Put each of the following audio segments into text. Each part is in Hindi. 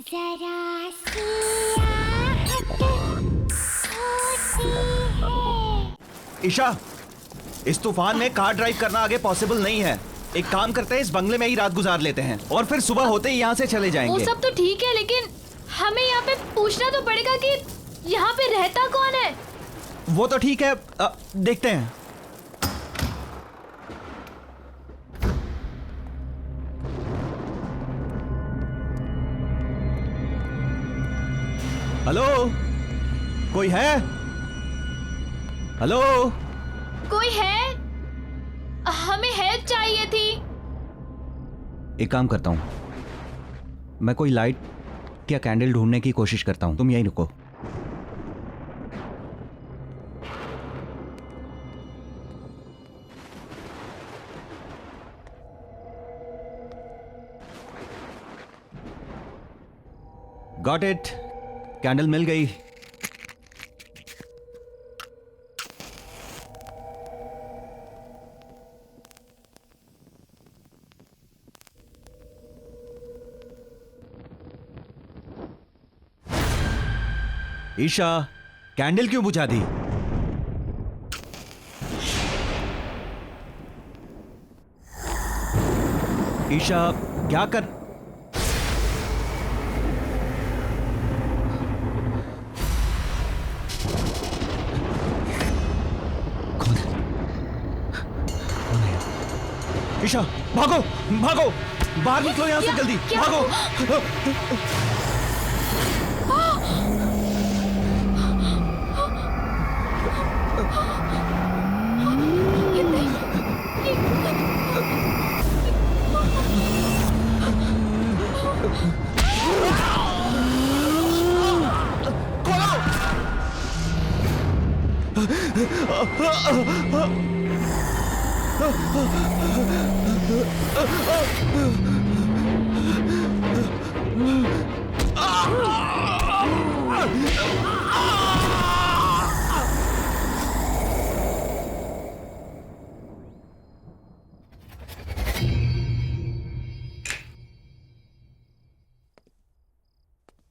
जरा सियाहत होती है। ईशा, इस तूफान में कार ड्राइव करना आगे पॉसिबल नहीं है। एक काम करते हैं, इस बंगले में ही रात गुजार लेते हैं और फिर सुबह होते ही यहाँ से चले जाएंगे। वो सब तो ठीक है, लेकिन हमें यहाँ पे पूछना तो पड़ेगा कि यहाँ पे रहता कौन है। वो तो ठीक है, देखते हैं। हेलो, कोई है? हेलो, कोई है? हमें हेल्प चाहिए थी। एक काम करता हूँ, मैं कोई लाइट या कैंडल ढूंढने की कोशिश करता हूँ, तुम यहीं रुको। गॉट इट, कैंडल मिल गई। ईशा, कैंडल क्यों बुझा दी? ईशा, क्या कर? कौन है? कौन है? ईशा, भागो भागो, बाहर निकलो यहां से जल्दी, भागो।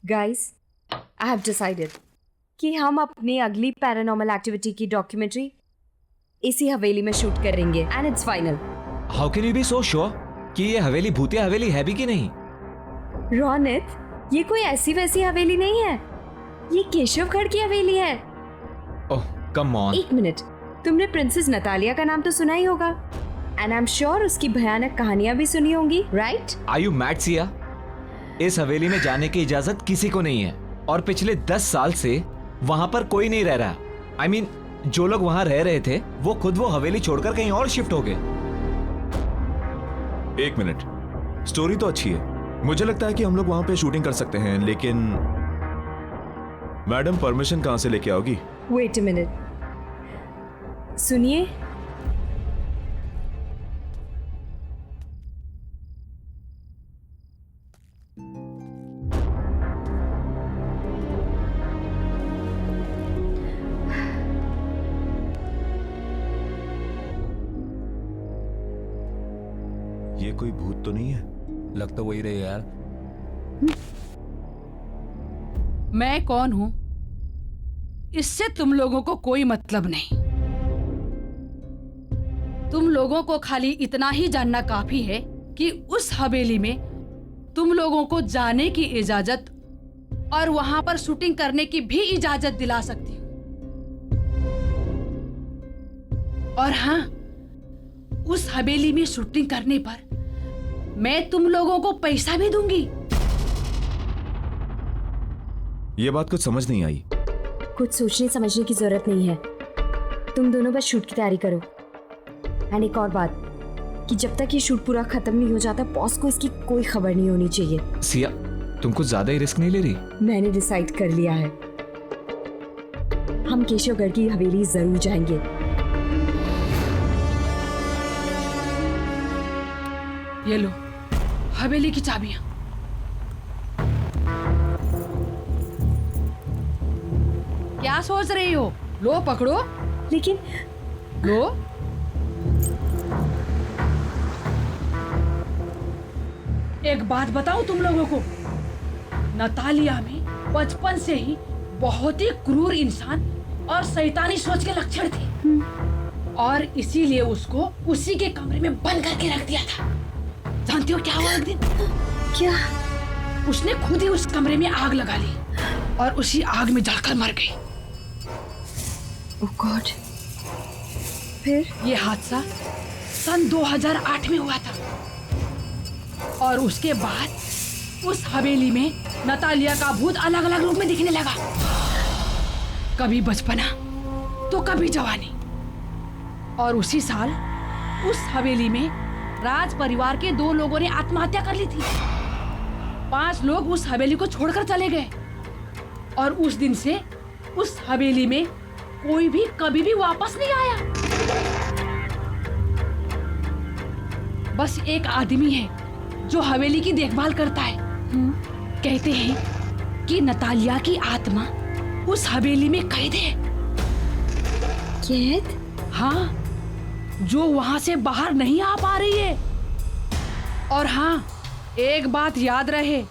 Guys, I have decided कि हम अपनी अगली पैरानॉर्मल एक्टिविटी की डॉक्यूमेंट्री इसी हवेली में शूट करेंगे and it's final. How can you be so sure कि ये हवेली भूतिया हवेली है भी कि नहीं? रोनित, ये कोई ऐसी वैसी हवेली नहीं है, ये केशवगढ़ की हवेली है। ओह कम ऑन। एक मिनट, तुमने प्रिंसेस नतालिया का नाम तो सुना ही होगा एंड आई एम श्योर उसकी भयानक कहानियां भी सुनी होंगी, right? Are you mad Siya? इस हवेली में जाने की इजाजत किसी को नहीं है और पिछले 10 साल से वहां पर कोई नहीं रह रहा। I mean, जो लोग वहां रह रहे थे वो खुद वो हवेली छोड़कर कहीं और शिफ्ट हो गए। एक मिनट, स्टोरी तो अच्छी है, मुझे लगता है कि हम लोग वहां पे शूटिंग कर सकते हैं, लेकिन मैडम परमिशन कहां से लेके आओगी? वेट अ मिनट, सुनिए। ये कोई भूत तो नहीं है? लग तो वही रहे यार। मैं कौन हूं इससे तुम लोगों को कोई मतलब नहीं। तुम लोगों को खाली इतना ही जानना काफी है कि उस हवेली में तुम लोगों को जाने की इजाजत और वहां पर शूटिंग करने की भी इजाजत दिला सकती हूं। और हाँ, उस हवेली में शूटिंग करने पर मैं तुम लोगों को पैसा भी दूंगी। ये बात कुछ समझ नहीं आई। कुछ सोचने समझने की जरूरत नहीं है, तुम दोनों बस शूट की तैयारी करो। एंड एक और बात कि जब तक ये शूट पूरा खत्म नहीं हो जाता, बॉस को इसकी कोई खबर नहीं होनी चाहिए। सिया, तुम कुछ ज्यादा ही रिस्क नहीं ले रही? मैंने डिसाइड कर लिया है, हम केशवगढ़ की हवेली जरूर जाएंगे। ये लो हवेली की चाबियां। क्या सोच रही हो? लो पकड़ो। लेकिन लो। एक बात बताऊं तुम लोगों को, नतालिया में बचपन से ही बहुत ही क्रूर इंसान और शैतानी सोच के लक्षण थे और इसीलिए उसको उसी के कमरे में बंद करके रख दिया था। जानते हो क्या हुआ एक दिन? क्या? उसने खुद ही उस कमरे में आग लगा ली और उसी आग में जलकर मर गई। ओह गॉड। फिर? ये हादसा सन 2008 में हुआ था और उसके बाद उस हवेली में नतालिया का भूत अलग अलग रूप में दिखने लगा। कभी बचपना तो कभी जवानी। और उसी साल उस हवेली में राज परिवार के 2 लोगों ने आत्महत्या कर ली थी। 5 लोग उस हवेली को छोड़कर चले गए और उस दिन से उस हवेली में कोई भी कभी भी वापस नहीं आया। बस एक आदमी है जो हवेली की देखभाल करता है। कहते हैं कि नतालिया की आत्मा उस हवेली में कैद है। कैद? हाँ, जो वहां से बाहर नहीं आ पा रही है। और हाँ, एक बात याद रहे,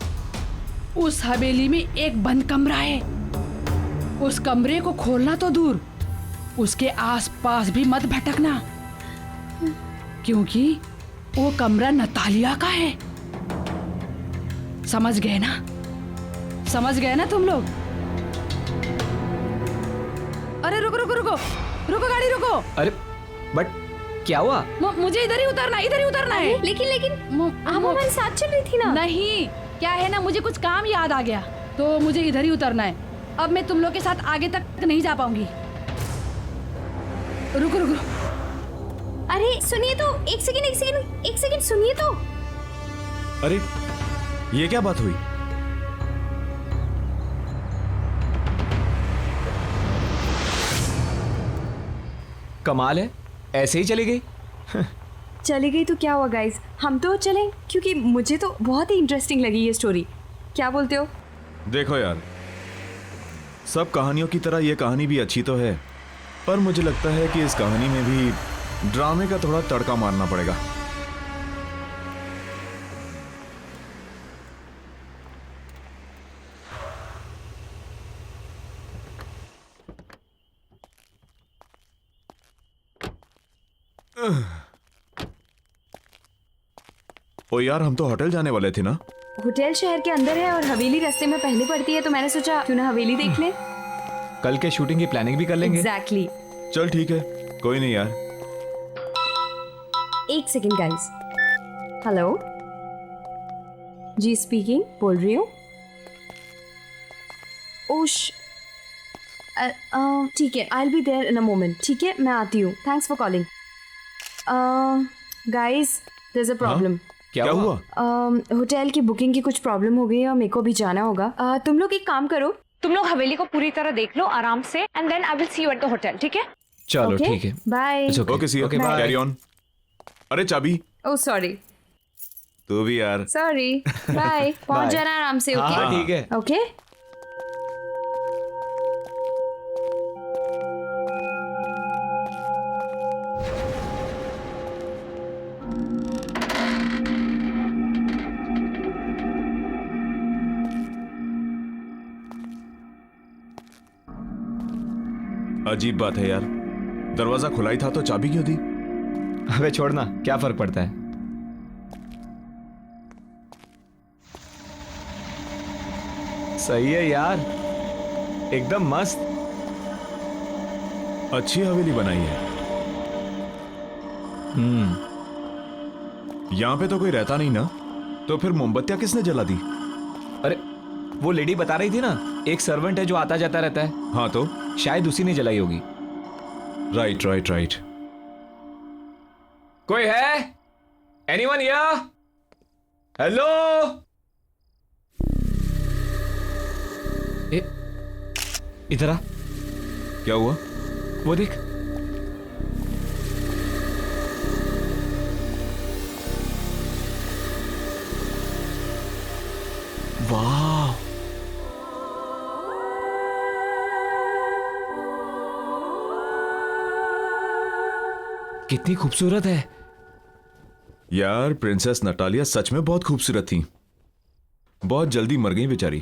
उस हवेली में एक बंद कमरा है। उस कमरे को खोलना तो दूर, उसके आसपास भी मत भटकना, क्योंकि वो कमरा नतालिया का है। समझ गए ना? समझ गए ना तुम लोग? अरे रुको रुको रुको रुको, गाड़ी रुको। अरे बट क्या हुआ? मुझे इधर ही उतरना है। लेकिन आप हमारे साथ चल रही थी ना? नहीं, क्या है ना, मुझे कुछ काम याद आ गया तो मुझे इधर ही उतरना है। अब मैं तुम लोग के साथ आगे तक नहीं जा पाऊंगी। रुको रुको। अरे सुनिए तो, एक सेकंड सुनिए तो। अरे ये क्या बात हुई? कमाल है, ऐसे ही चली गई। चली गई तो क्या हुआ गाइस, हम तो चलें, क्योंकि मुझे तो बहुत ही इंटरेस्टिंग लगी ये स्टोरी। क्या बोलते हो? देखो यार, सब कहानियों की तरह ये कहानी भी अच्छी तो है, पर मुझे लगता है कि इस कहानी में भी ड्रामे का थोड़ा तड़का मारना पड़ेगा। ओ यार, हम तो होटल जाने वाले थे ना? होटल शहर के अंदर है और हवेली रास्ते में पहले पड़ती है, तो मैंने सोचा क्यों ना हवेली देख लें। कल के शूटिंग की प्लानिंग भी कर लेंगे। एग्जैक्टली। चल ठीक है, कोई नहीं यार। एक सेकंड गाइस। हेलो जी, स्पीकिंग, बोल रही हूँ। ओश, ठीक है, I will be there in a moment. ठीक है, मैं आती हूँ। Thanks for calling. Guys, there is a problem. क्या हुआ? होटल की बुकिंग की कुछ प्रॉब्लम हो गई है और मेरे को भी जाना होगा। तुम लोग एक काम करो, तुम लोग हवेली को पूरी तरह देख लो आराम से, and then I will see you at the hotel. ठीक है? चलो ठीक है, bye. Okay see you, carry on. अरे चाबी। Oh sorry. तू भी यार। सॉरी। बाय। पहुंच जाना आराम से। ओके? हाँ ठीक है। ओके। अजीब बात है यार, दरवाजा खुला ही था तो चाबी क्यों दी? अबे छोड़ना, क्या फर्क पड़ता है। सही है यार, एकदम मस्त। अच्छी हवेली बनाई है। यहाँ पे तो कोई रहता नहीं ना, तो फिर मोमबत्तियां किसने जला दी? अरे वो लेडी बता रही थी ना, एक सर्वेंट है जो आता जाता रहता है। हाँ तो शायद उसी ने जलाई होगी। Right right right. कोई है? Anyone here? हेलो? इधर आ। क्या हुआ? वो देख। वाह, कितनी खूबसूरत है यार, प्रिंसेस नटालिया सच में बहुत खूबसूरत थी। बहुत जल्दी मर गई बेचारी।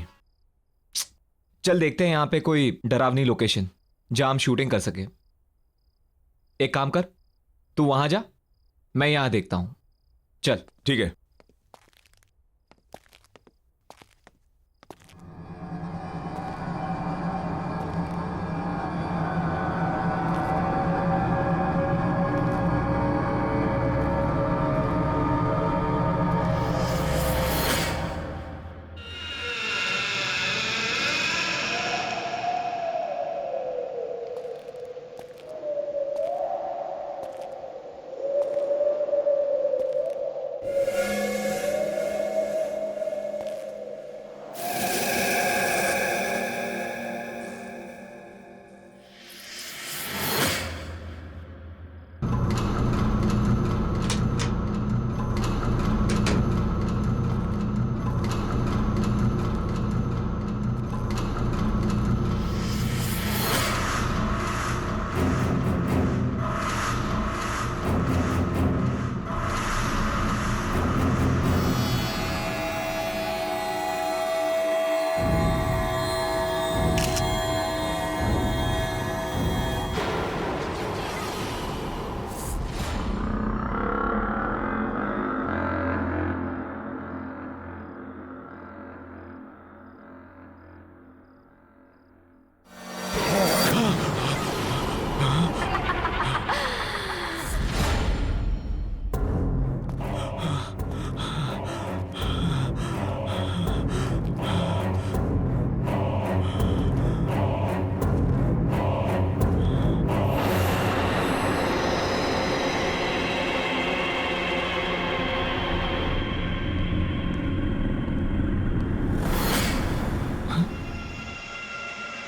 चल देखते हैं यहाँ पे कोई डरावनी लोकेशन जहां हम शूटिंग कर सके। एक काम कर, तू वहां जा, मैं यहां देखता हूं। चल। ठीक है।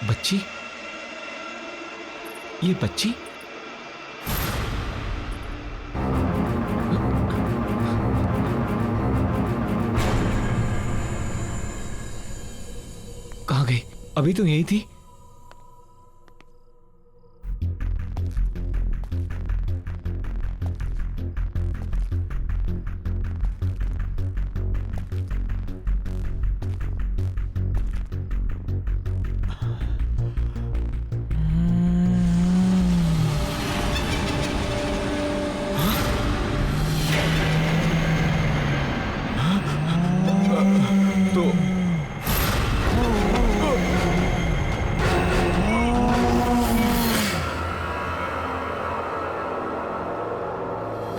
बच्ची, ये बच्ची कहाँ गई? अभी तो यही थी।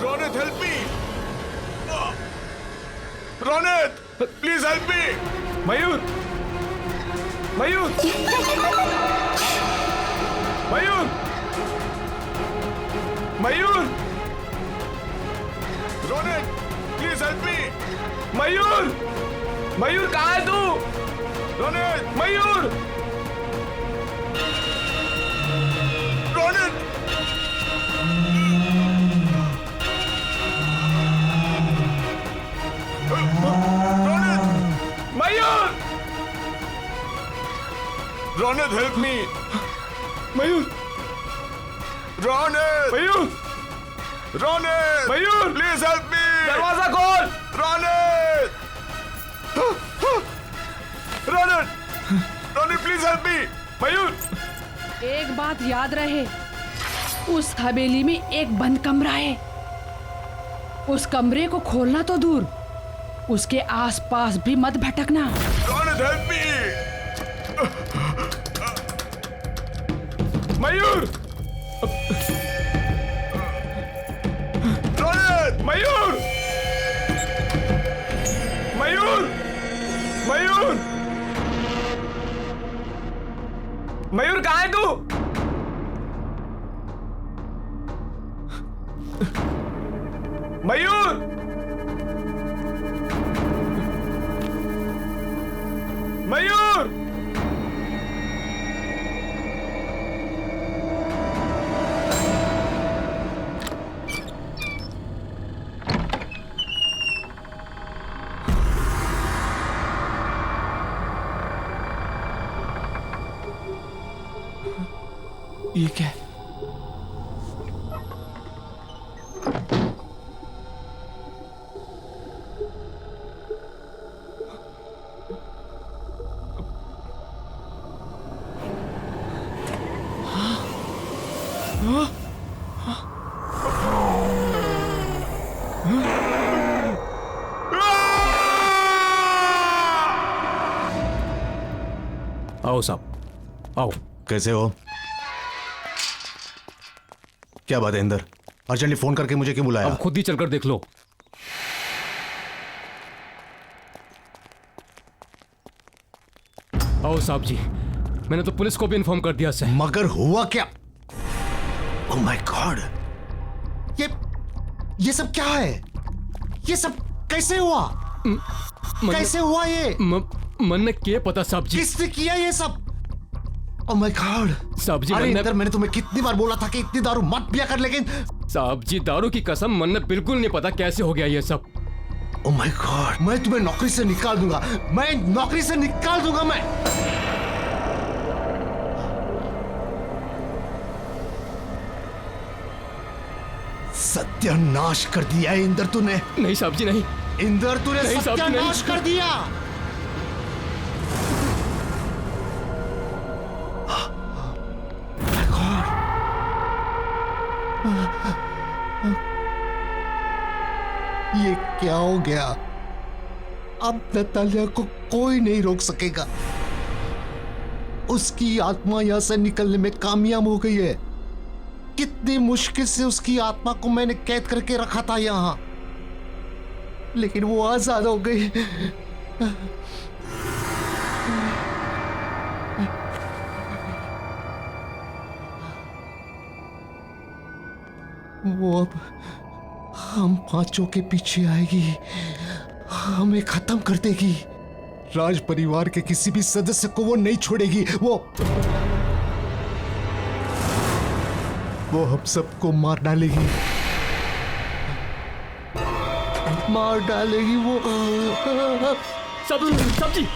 Ronit, help me! Ronit, please help me! Mayur, Mayur, Mayur, Mayur, Ronit, please help me! Mayur, Mayur कहाँ है तू? Ronit! Mayur, Ronit! Mayur, Ronit, help me! Mayur, Ronit! Mayur, Ronit! Mayur, please help me! दरवाजा खोल। Ronit! Ronit! Ronit, please help me! Mayur, एक बात याद रहे, उस हवेली में एक बंद कमरा है। उस कमरे को खोलना तो दूर, उसके आसपास भी मत भटकना। Ronit, help me! मयूर, रोनित! मयूर, मयूर, मयूर, मयूर कहाँ है तू? मयूर, मयूर, ये क्या है? आओ साहब, आओ। कैसे हो? क्या बात है इंदर? अर्जेंटली फोन करके मुझे क्यों बुलाया? अब खुद ही चलकर देख लो। आओ साहब जी, मैंने तो पुलिस को भी इन्फॉर्म कर दिया सर। मगर हुआ क्या? ओह माय गॉड, ये सब क्या है? ये सब कैसे हुआ? कैसे हुआ ये? मन ने क्या पता साहब जी? किसने किया ये सब? ओह माय गॉड साहब जी, अरे इंदर, मैंने तुम्हें कितनी बार बोला था कि इतनी दारू मत पिया कर, लेकिन साहब जी दारू की कसम, मन ने बिल्कुल नहीं पता कैसे हो गया ये सब। ओह माय गॉड, मैं तुम्हें नौकरी से निकाल दूंगा, मैं नौकरी से निकाल दूंगा मैं। सत्यानाश कर दिया है इंदर तूने। नहीं साहब जी नहीं। इंदर तूने नहीं साहब जी, सत्यानाश कर दिया। ये क्या हो गया? अब नतालिया को कोई नहीं रोक सकेगा। उसकी आत्मा यहां से निकलने में कामयाब हो गई है। कितनी मुश्किल से उसकी आत्मा को मैंने कैद करके रखा था यहां, लेकिन वो आजाद हो गई। वो अब हम पांचों के पीछे आएगी, हमें खत्म कर देगी। राज परिवार के किसी भी सदस्य को वो नहीं छोड़ेगी। वो हम सबको मार डालेगी, मार डालेगी वो। सब्जी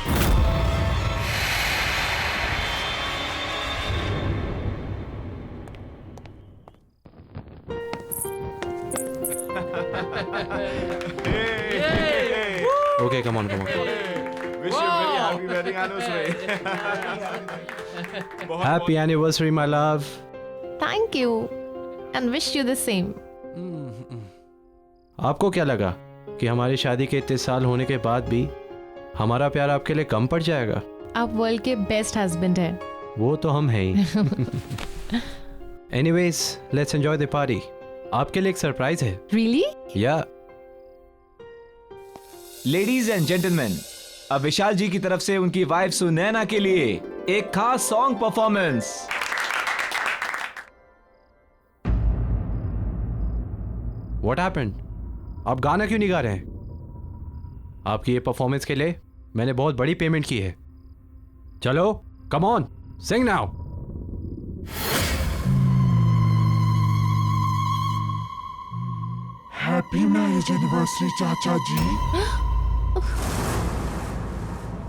Okay, come on. Wish you very happy wedding anniversary. Happy anniversary, my love. Thank you and wish you the same. आपको क्या लगा कि हमारी शादी के इतने साल होने के बाद भी हमारा प्यार आपके लिए कम पड़ जाएगा? आप वर्ल्ड के बेस्ट हस्बैंड हैं। वो तो हम हैं ही। Anyways, let's enjoy the party. आपके लिए एक सरप्राइज है। Really? या लेडीज एंड जेंटलमैन, अब विशाल जी की तरफ से उनकी वाइफ सुनैना के लिए एक खास सॉन्ग परफॉर्मेंस। What happened? आप गाना क्यों नहीं गा रहे हैं? आपकी ये परफॉर्मेंस के लिए मैंने बहुत बड़ी पेमेंट की है। चलो, come on, sing now. Happy marriage anniversary चाचा जी।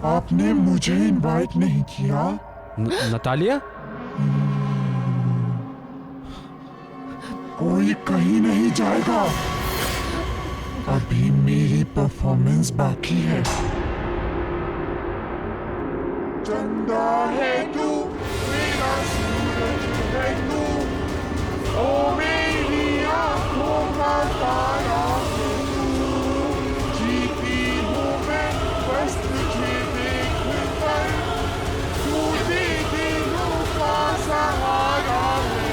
आपने मुझे इनवाइट नहीं किया। नतालिया? कोई कहीं नहीं जाएगा, अभी मेरी परफॉर्मेंस बाकी है। चंदा है तू, मेरा सूरज है तू, ओ मेरी आंखों का तारा है तू। जीती हूँ मैं बस तुझे देख कर, तू भी दिलों का सहारा है।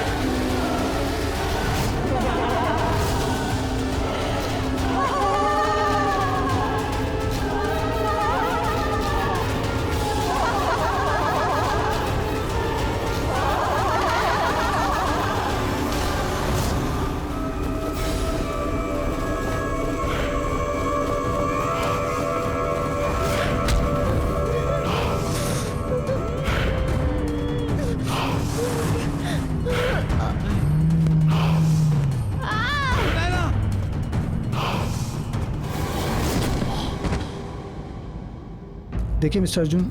देखिए mister Arjun,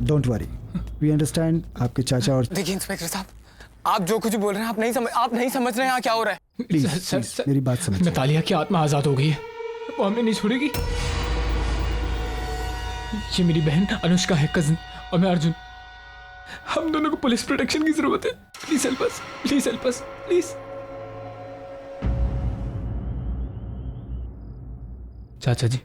don't worry, we understand आपके चाचा और। देखिए इंस्पेक्टर साहब, आप जो कुछ बोल रहे हैं आप नहीं समझ रहे हैं यहाँ क्या हो रहा है। प्लीज मेरी बात समझिए। नतालिया की आत्मा आजाद हो गई है, वो हमें नहीं छोड़ेगी। ये मेरी बहन अनुष्का है, कजिन, और मैं अर्जुन। हम दोनों को पुलिस प्रोटेक्शन की जरूरत है। Please help us, please help us, please. चाचा जी,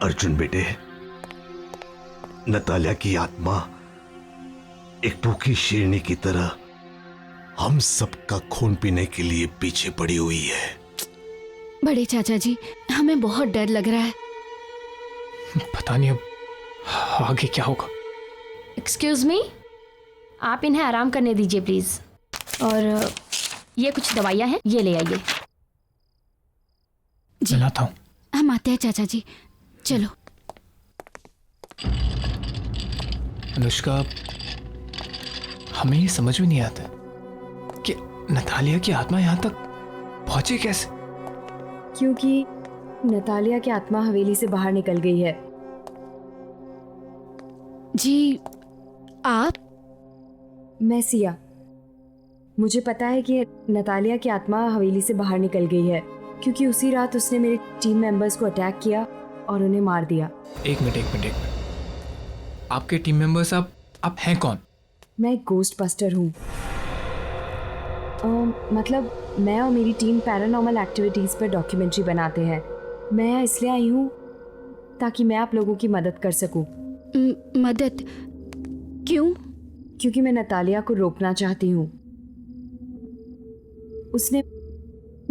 अर्जुन बेटे, नतालिया की आत्मा एक भूखी शेरनी की तरह हम सबका खून पीने के लिए पीछे पड़ी हुई है। बड़े चाचा जी, हमें बहुत डर लग रहा है। पता नहीं अब आगे क्या होगा। एक्सक्यूज मी, आप इन्हें आराम करने दीजिए प्लीज। और ये कुछ दवाइयाँ हैं, ये ले आइए। जी लाता हूँ। हम आते हैं चाचा जी, चलो। अनुष्का, हमें ये समझ में नहीं आता कि नतालिया की आत्मा यहाँ तक पहुंची कैसे। क्योंकि नतालिया की आत्मा हवेली से बाहर निकल गई है। जी, आप? मैं सिया। मुझे पता है कि नतालिया की आत्मा हवेली से बाहर निकल गई है क्योंकि उसी रात उसने मेरे टीम मेंबर्स को अटैक किया और उन्हें मार दिया। एक मिनट। आपके टीम मेंबर्स आप हैं कौन? मैं एक गोस्ट बस्टर हूँ। मतलब मैं और मेरी टीम पैरानॉर्मल एक्टिविटीज़ पर डॉक्यूमेंट्री बनाते हैं। मैं यहाँ इसलिए आई हूँ ताकि मैं आप लोगों की मदद कर सकूँ। मदद? क्यों? क्योंकि मैं नतालिया को रोकना चाहती हूँ। उसने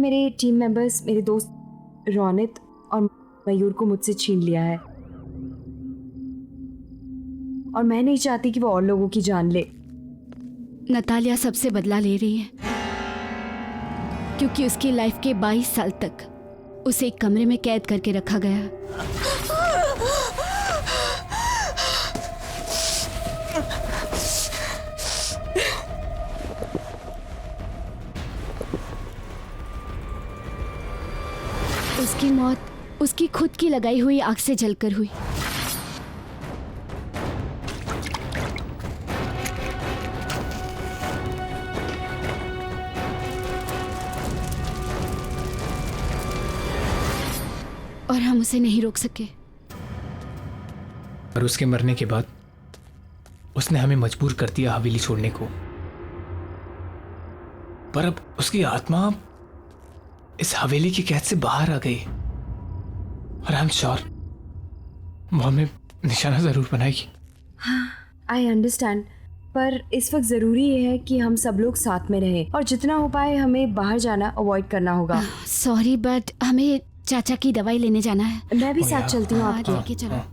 मेरे टीम मेंबर्स, मेरे दोस्त रोनित और मयूर को मुझसे छीन लिया है और मैं नहीं चाहती कि वो और लोगों की जान ले। नतालिया सबसे बदला ले रही है क्योंकि उसकी लाइफ के 22 साल तक उसे एक कमरे में कैद करके रखा गया। उसकी मौत उसकी खुद की लगाई हुई आग से जलकर हुई। और हम उसे नहीं रोक सके। और उसके मरने के बाद उसने हमें मजबूर कर दिया हवेली छोड़ने को। पर अब उसकी आत्मा इस हवेली की कैद से बाहर आ गई और आई एम श्योर वो हमें निशाना जरूर बनाएगी। हाँ, आई अंडरस्टैंड, पर इस वक्त ज़रूरी ये है कि हम सब लोग साथ में रहें और जितना हो पाए हमें बाहर जाना अवॉइड करना होगा। सॉरी, बट हमें चाचा की दवाई लेने जाना है। मैं भी साथ चलती हूँ आपके। लेके चलो।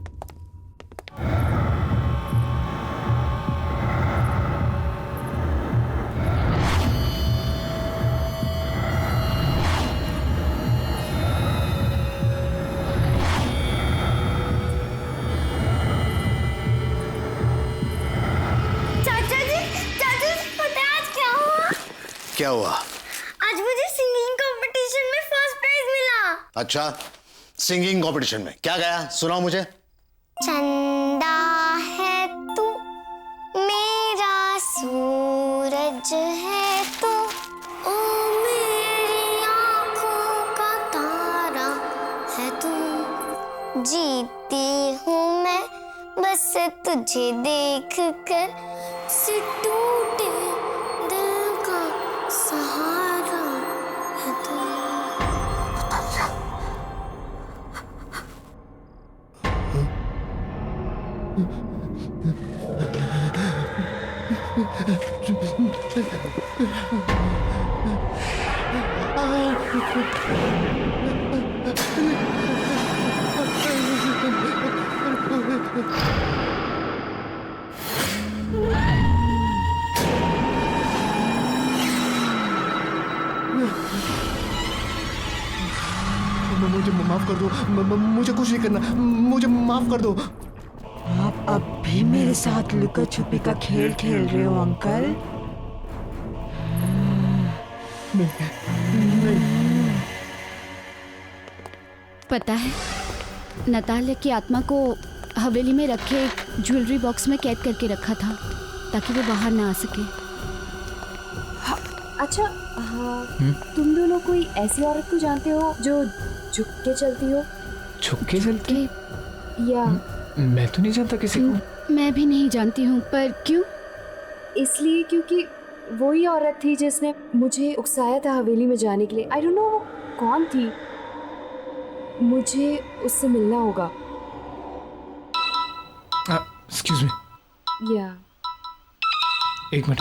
क्या हुआ? आज मुझे सिंगिंग कंपटीशन में फर्स्ट प्राइज मिला। अच्छा, सिंगिंग कंपटीशन में क्या गाया? सुनाओ मुझे। चंदा है तू, मेरा सूरज है तू, ओ मेरी आंखों का तारा है तू, जीती हूँ मैं बस तुझे देख कर, से टूटे दिल का सहारा है तू। मुझे माफ कर दो, मुझे कुछ नहीं करना, मुझे माफ कर दो। आप अब भी मेरे साथ लुका छुपी का खेल खेल रहे हो अंकल? पता है, नतालिया की आत्मा को हवेली में रखे एक ज्वेलरी बॉक्स में कैद करके रखा था ताकि वो बाहर ना आ सके। अच्छा, हाँ, तुम दोनों कोई ऐसी औरत को जानते हो जो झुक के चलती हो? छुप के चलती? या मैं तो नहीं जानता किसी को। मैं भी नहीं जानती हूँ, पर क्यों? इसलिए क्योंकि वही औरत थी जिसने मुझे उकसाया था हवेली में जाने के लिए। आई डोंट नो वो कौन थी। मुझे उससे मिलना होगा। एक्सक्यूज मी, या एक मिनट।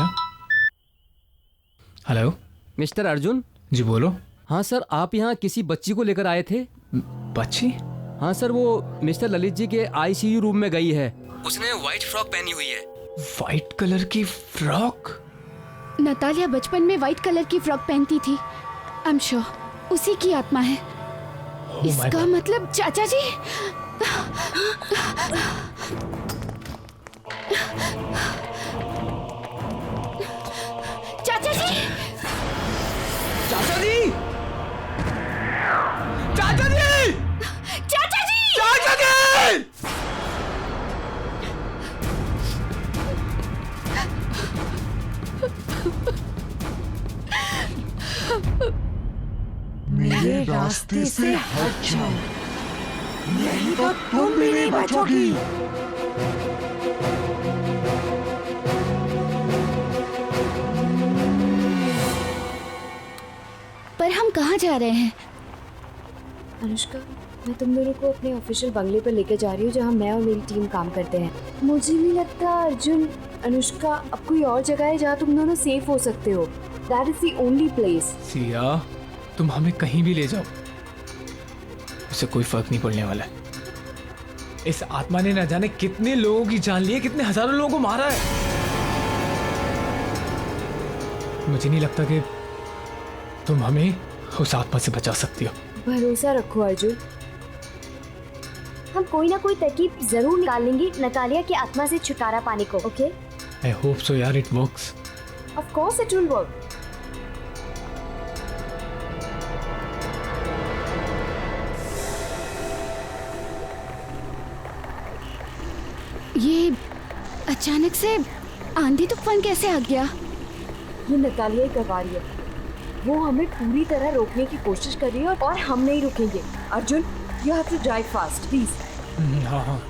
Hello mister Arjun. जी बोलो। हाँ सर, आप यहाँ किसी बच्ची को लेकर आए थे। बच्ची? हाँ सर, वो मिस्टर ललित जी के आईसीयू रूम में गई है। उसने व्हाइट फ्रॉक पहनी हुई है। व्हाइट कलर की फ्रॉक? नतालिया बचपन में व्हाइट कलर की फ्रॉक पहनती थी। आई एम श्योर उसी की आत्मा है। इसका मतलब चाचा जी। चाचा जी! चाचा जी! चाचा जी! चाचा जी! चाचा जी! मेरे रास्ते से हट जाओ, नहीं तो तुम भी नहीं बचोगी। पर हम कहाँ जा रहे हैं? अनुष्का, मैं तुम दोनों को अपने ऑफिशियल बंगले पर लेकर जा रही हूँ जहाँ मैं और मेरी टीम काम करते हैं। मुझे नहीं लगता अर्जुन, अनुष्का, अब कोई और जगह है जहाँ तुम दोनों सेफ हो सकते हो। That is the only place. Siya, तुम हमें कहीं भी ले जाओ, उसे कोई फर्क नहीं पड़ने वाला है। इस आत्मा ने न जाने कितने लोगों की जान ली है, कितने हजारों लोगों को मारा है। मुझे नहीं लगता कि तुम हमें उस आत्मा से बचा सकती हो। भरोसा रखो अर्जुन, हम कोई ना कोई तरकीब जरूर निकाल लेंगे नतालिया की आत्मा से छुटकारा पाने को। ओके? आई होप सो यार, it works. Of course it will work. ये अचानक से आंधी तूफान कैसे आ गया? ये नतालिया ही करवा रही है। वो हमें पूरी तरह रोकने की कोशिश कर रही है और हम नहीं रुकेंगे। Arjun, you have to drive fast please. हाँ हाँ।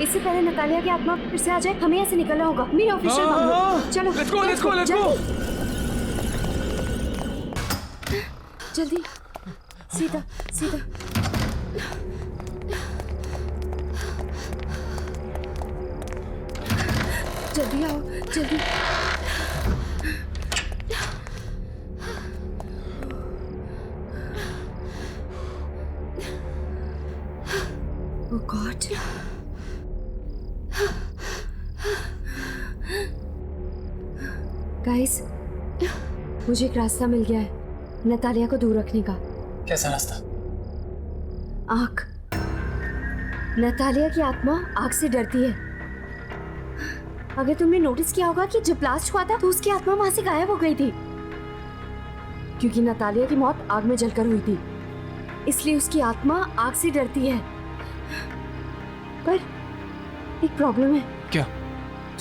इससे पहले नतालिया की आत्मा फिर से आ जाए, हमें यहाँ से निकलना होगा। मेरे ऑफिशियल बंगलो। चलो let's go, let's go, let's go. जल्दी, सीधा सीधा। जल्दी आओ, जल्दी। Oh God. गाइस, मुझे एक रास्ता मिल गया है नतालिया को दूर रखने का। कैसा रास्ता? आग। नतालिया की आत्मा आग से डरती है। अगर तुमने नोटिस किया होगा कि जब ब्लास्ट हुआ था तो उसकी आत्मा वहां से गायब हो गई थी, क्योंकि नतालिया की मौत आग में जलकर हुई थी, इसलिए उसकी आत्मा आग से डरती है। पर एक प्रॉब्लम है। क्या?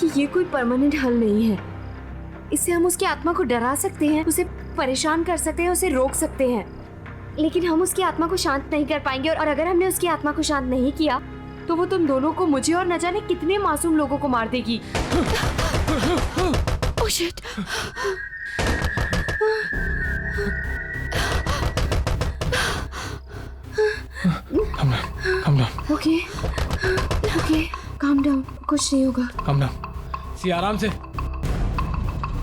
कि ये कोई परमानेंट हल नहीं है। इससे हम उसकी आत्मा को डरा सकते हैं, उसे परेशान कर सकते हैं, उसे रोक सकते हैं, लेकिन हम उसकी आत्मा को शांत नहीं कर पाएंगे। और अगर हमने उसकी आत्मा को शांत नहीं किया तो वो तुम दोनों को, मुझे और न जाने कितने मासूम लोगों को मार देगी। Oh shit! कुछ नहीं होगा। कम डाउन सिया, आराम से,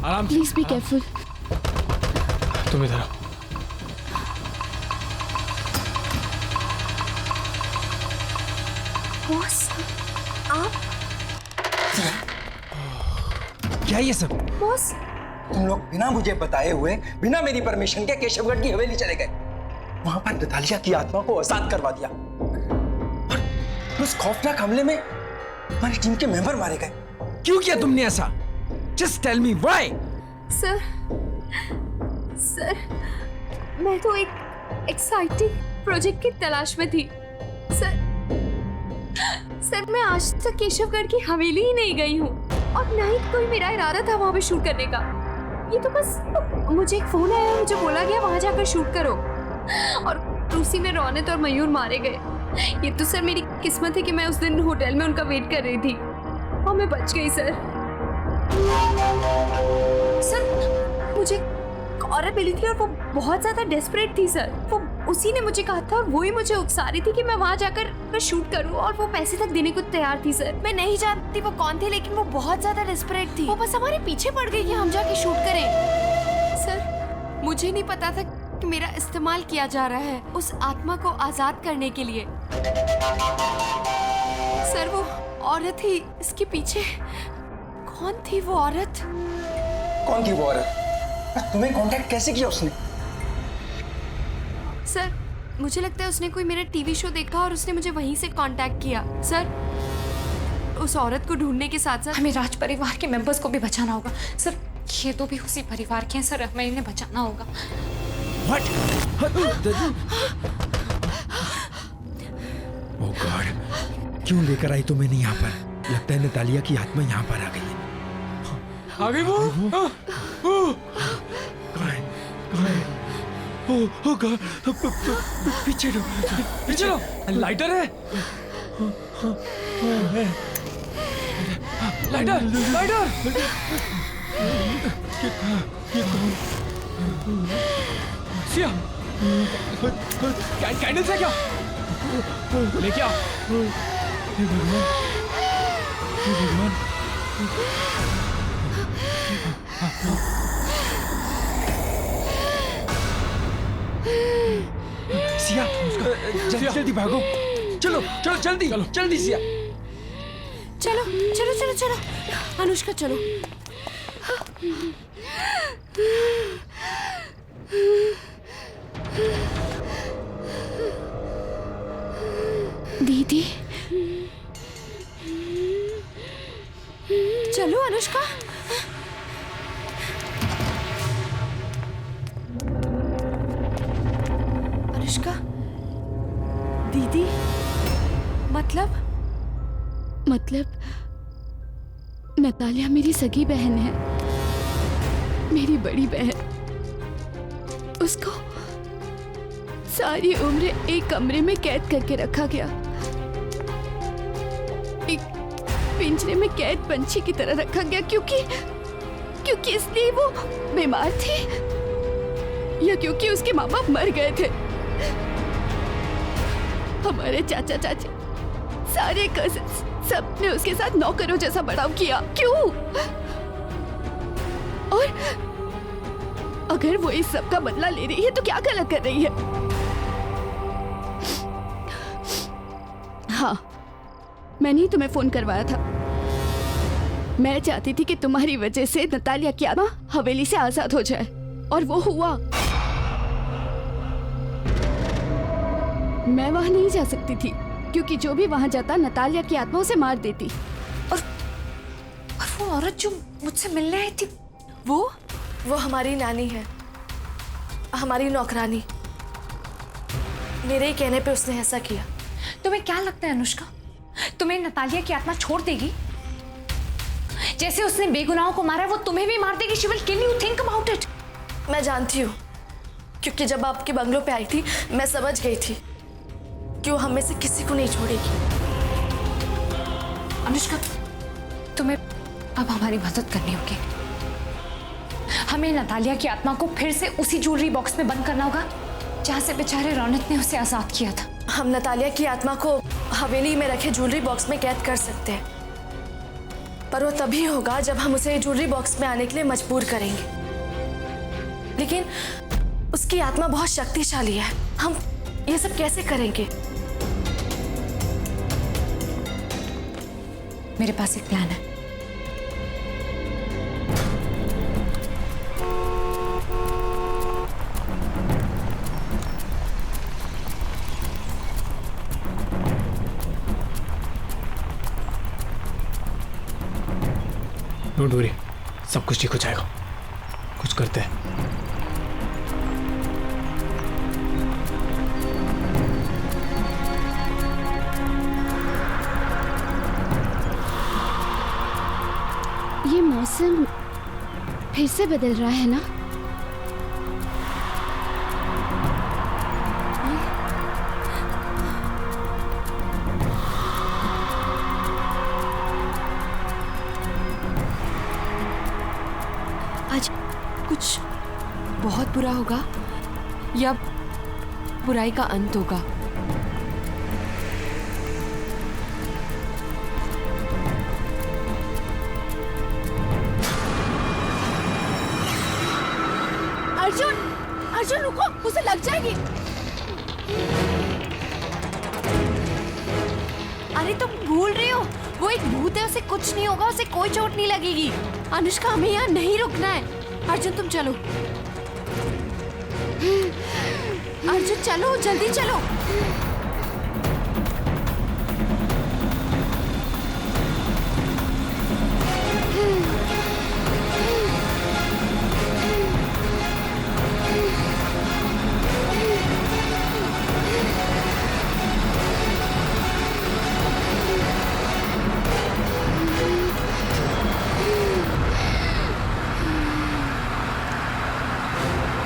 आराम से। Please be careful. तुम इधर आओ। बॉस, आप क्या ये सब? बॉस, तुम लोग बिना मुझे बताए हुए, बिना मेरी परमिशन के केशवगढ़ की हवेली चले गए। वहां पर नतालिया की आत्मा को आजाद करवा दिया और उस खौफनाक हमले में हमारी टीम के मेंबर मारे गए। क्यों किया तुमने ऐसा? Just tell me why. Sir, मैं तो एक एक्साइटिंग प्रोजेक्ट की तलाश में थी। सर मैं आज तक केशवगढ़ की हवेली ही नहीं गई हूँ और ना ही कोई मेरा इरादा था वहां पे शूट करने का। ये तो बस मुझे एक फोन आया और मुझे बोला गया वहां जाकर शूट करो और उसी में रौनक और मयूर मारे गए। ये तो सर मेरी किस्मत है कि मैं उस दिन होटल में उनका वेट कर रही थी और मैं बच गई। सर मुझे औरत मिली थी और वो बहुत ज्यादा डेस्परेट थी सर। वो उसी ने मुझे कहा था और वो ही मुझे उकसा रही थी कि मैं वहां जाकर शूट करूं और वो पैसे तक देने को तैयार थी सर। मैं नहीं जानती वो कौन थे, लेकिन वो बहुत ज्यादा डेस्परेट थी। वो बस हमारे पीछे पड़ गई कि हम जाके शूट करें। सर मुझे नहीं पता था कि मेरा इस्तेमाल किया जा रहा है उस आत्मा को आजाद करने के लिए। सर वो औरत ही इसके पीछे। कौन थी वो औरत? कौन थी वो औरत? तुम्हें कांटेक्ट कैसे किया उसने? सर मुझे लगता है उसने कोई मेरा टीवी शो देखा और उसने मुझे वहीं से कांटेक्ट किया। सर उस औरत को ढूंढने के साथ साथ हमें राज परिवार के मेंबर्स को भी बचाना होगा। सर ये तो भी उसी परिवार के हैं सर, हमें इन्हें बचाना होगा। ओह गॉड, क्यों लेकर आई तुम इन्हें यहाँ पर? लगता है नतालिया की आत्मा यहाँ पर आ गई है। आ गई वो? पीछे लो, पीछे लो। लाइटर है? Lighter, lighter. ये कौन? सिया, कैंडल्स है क्या? लेके आ। हे भगवान, हे भगवान। सिया, जल्दी जल्दी भागो। चलो चलो जल्दी, जल्दी सिया। चलो चलो चलो चलो अनुष्का चलो। दीदी चलो अनुष्का। अनुष्का दीदी मतलब नतालिया मेरी सगी बहन है, मेरी बड़ी बहन। उसको सारी उम्र एक कमरे में कैद करके रखा गया, एक पिंजरे में कैद पंछी की तरह रखा गया क्योंकि इसलिए वो बीमार थी या क्योंकि उसके माँ बाप मर गए थे। हमारे चाचा चाची सारे कजिन्स सबने उसके साथ नौकरों जैसा बर्ताव किया। क्यों? और अगर वो इस सब का बदला ले रही है तो क्या गलत कर रही है? हाँ, मैंने ही तुम्हें फोन करवाया था। मैं चाहती थी कि तुम्हारी वजह से नतालिया की आत्मा हवेली से आजाद हो जाए और वो हुआ। मैं वहां नहीं जा सकती थी क्योंकि जो भी वहां जाता नतालिया की आत्मा उसे मार देती। और वो औरत जो मुझसे मिलने आई थी वो हमारी नानी है, हमारी नौकरानी। मेरे ही कहने पे उसने ऐसा किया। तुम्हें क्या लगता है अनुष्का, तुम्हें नतालिया की आत्मा छोड़ देगी? जैसे उसने बेगुनाहों को मारा वो तुम्हें भी मार देगी। She will kill you, think about it. मैं जानती हूँ क्योंकि जब आपके बंगलों पे आई थी मैं समझ गई थी कि वो हमें से किसी को नहीं छोड़ेगी। अनुष्का तुम्हें अब हमारी मदद करनी होगी। हमें नतालिया की आत्मा को फिर से उसी ज्वेलरी बॉक्स में बंद करना होगा जहाँ से बेचारे रौनक ने उसे आजाद किया था। हम नतालिया की आत्मा को हवेली में रखे ज्वेलरी बॉक्स में कैद कर सकते हैं, पर वो तभी होगा जब हम उसे ज्वेलरी बॉक्स में आने के लिए मजबूर करेंगे। लेकिन उसकी आत्मा बहुत शक्तिशाली है, हम ये सब कैसे करेंगे? मेरे पास एक प्लान है। डोंट वरी, सब कुछ ठीक हो जाएगा। कुछ करते हैं। ये मौसम फिर से बदल रहा है ना? आज कुछ बहुत बुरा होगा या बुराई का अंत होगा? अर्जुन, अर्जुन रुको, उसे लग जाएगी। अरे तुम भूल रही हो, वो एक भूत है, उसे कुछ नहीं होगा, उसे कोई चोट नहीं लगेगी। अनुष्का, हमें यहाँ नहीं रुकना है। अर्जुन तुम चलो, अर्जुन चलो, जल्दी चलो।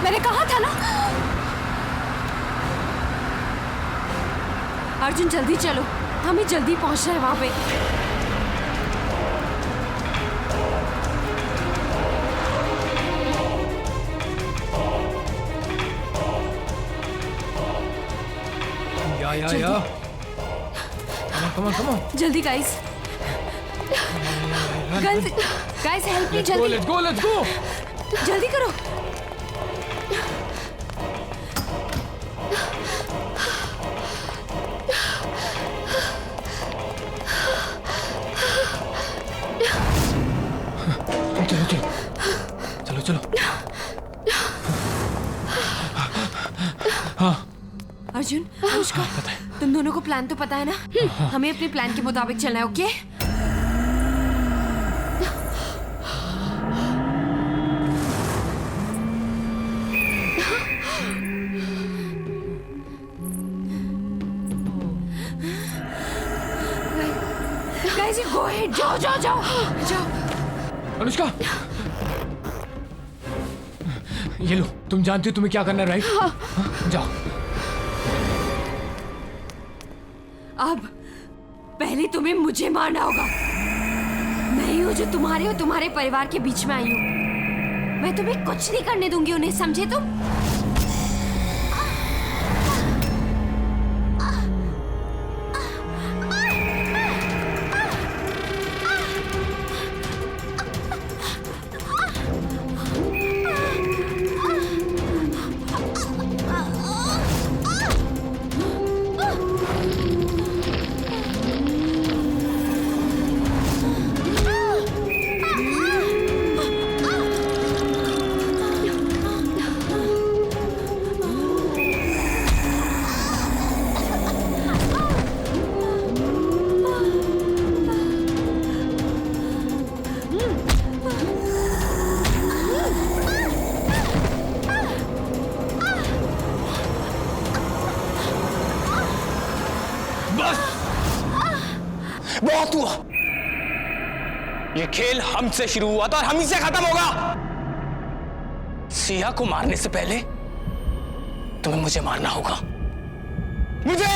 मैंने कहा था ना। अर्जुन जल्दी चलो, हमें जल्दी पहुंचना है वहां पे। या कम ऑन जल्दी गाइस, गाइस हेल्प मी, जल्दी लेट्स गो जल्दी करो। चलो। हाँ अर्जुन, अनुष्का, तुम दोनों को प्लान तो पता है ना? हमें अपने प्लान के मुताबिक चलना है, ओके? गाइस, गो अहेड, जाओ। अनुष्का, ये लो, तुम जानती हो तुम्हें क्या करना है, राइट? हाँ, जाओ। अब पहले तुम्हें मुझे मारना होगा। मैं ही हूँ जो तुम्हारे और तुम्हारे परिवार के बीच में आई हूँ। मैं तुम्हें कुछ नहीं करने दूंगी उन्हें, समझे तुम? बहुत हुआ। ये खेल हमसे शुरू हुआ था और हम ही से खत्म होगा। सिया को मारने से पहले तुम्हें मुझे मारना होगा। मुझे